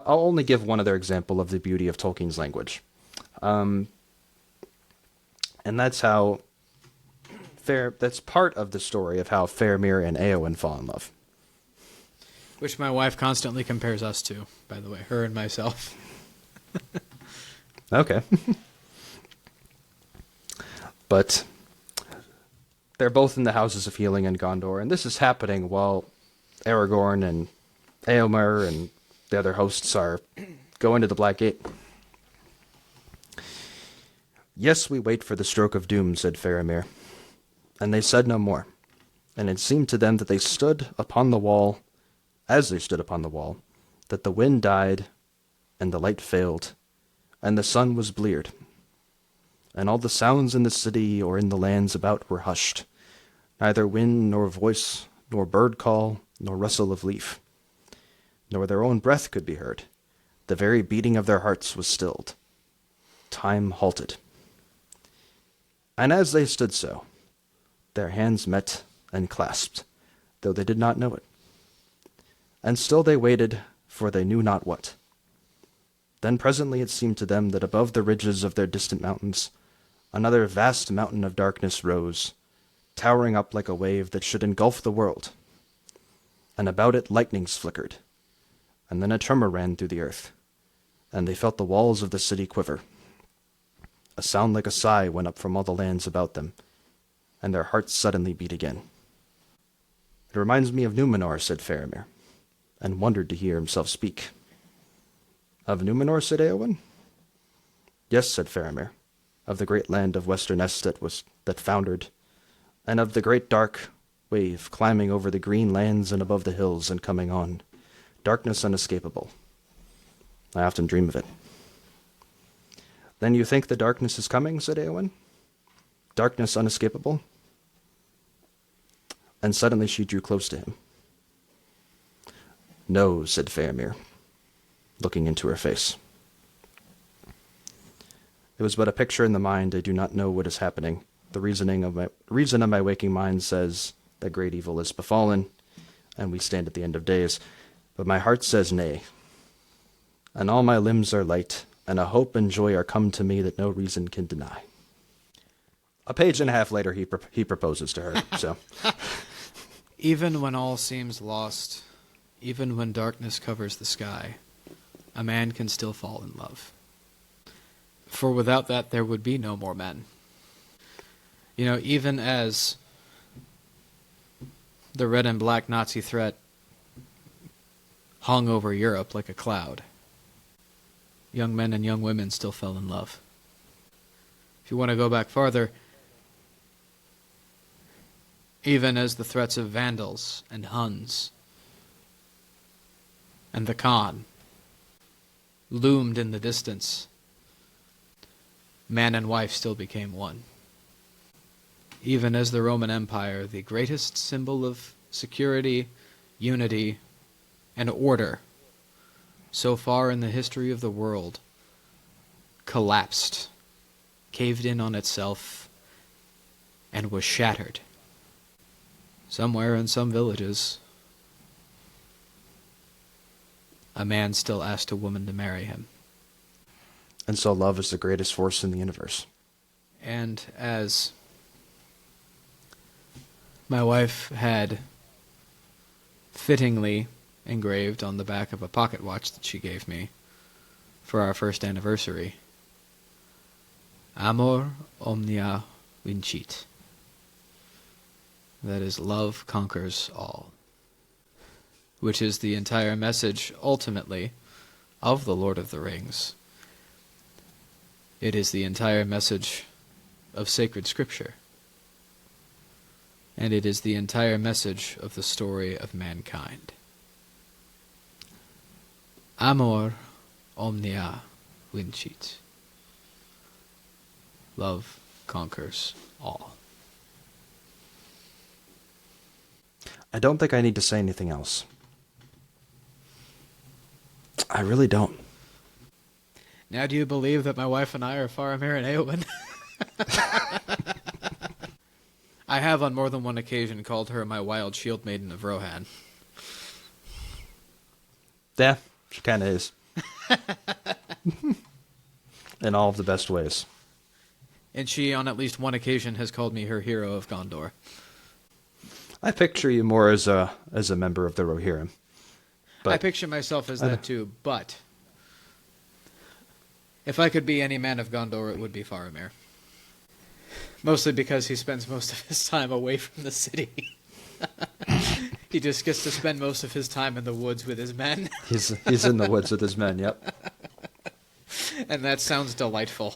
I'll only give one other example of the beauty of Tolkien's language. Um, and that's how that's part of the story of how Faramir and Eowyn fall in love. Which my wife constantly compares us to, by the way, her and myself. Okay. But they're both in the Houses of Healing in Gondor, and this is happening while Aragorn and Éomer and the other hosts are going to the Black Gate. Yes, we wait for the stroke of doom, said Faramir. And they said no more. And it seemed to them that they stood upon the wall, as they stood upon the wall, that the wind died, and the light failed, and the sun was bleared. And all the sounds in the city or in the lands about were hushed. Neither wind nor voice, nor bird call, nor rustle of leaf. Nor their own breath could be heard. The very beating of their hearts was stilled. Time halted. And as they stood so, their hands met and clasped, though they did not know it. And still they waited, for they knew not what. Then presently it seemed to them that above the ridges of their distant mountains, another vast mountain of darkness rose, towering up like a wave that should engulf the world. And about it lightnings flickered, and then a tremor ran through the earth, and they felt the walls of the city quiver. A sound like a sigh went up from all the lands about them, and their hearts suddenly beat again. It reminds me of Numenor, said Faramir, and wondered to hear himself speak. Of Numenor, said Eowyn. Yes, said Faramir, of the great land of Western Est that foundered, and of the great dark wave climbing over the green lands and above the hills and coming on, darkness unescapable. I often dream of it. Then you think the darkness is coming, said Eowyn? Darkness unescapable? And suddenly she drew close to him. No, said Faramir, looking into her face. It was but a picture in the mind. I do not know what is happening. The reason of my waking mind says that great evil is befallen, and we stand at the end of days. But my heart says nay. And all my limbs are light, and a hope and joy are come to me that no reason can deny. A page and a half later, he proposes to her. So, Even when all seems lost, even when darkness covers the sky, a man can still fall in love. For without that, there would be no more men. You know, even as the red and black Nazi threat hung over Europe like a cloud, young men and young women still fell in love. If you want to go back farther, even as the threats of Vandals and Huns and the Khan loomed in the distance, man and wife still became one. Even as the Roman Empire, the greatest symbol of security, unity, and order so far in the history of the world, collapsed, caved in on itself, and was shattered. Somewhere in some villages, a man still asked a woman to marry him. and so love is the greatest force in the universe. And as my wife had fittingly engraved on the back of a pocket watch that she gave me for our first anniversary, Amor omnia vincit. That is, love conquers all. Which is the entire message, ultimately, of The Lord of the Rings. It is the entire message of sacred scripture. And it is the entire message of the story of mankind. Amor omnia vincit. Love conquers all. I don't think I need to say anything else. I really don't. Now do you believe that my wife and I are Faramir and Eowyn? I have on more than one occasion called her my wild shield maiden of Rohan. Yeah, she kind of is. In all of the best ways. And she, on at least one occasion, has called me her hero of Gondor. I picture you more as a member of the Rohirrim. I picture myself as that too, but if I could be any man of Gondor, it would be Faramir. Mostly because he spends most of his time away from the city. He just gets to spend most of his time in the woods with his men. He's in the woods with his men, yep. And that sounds delightful.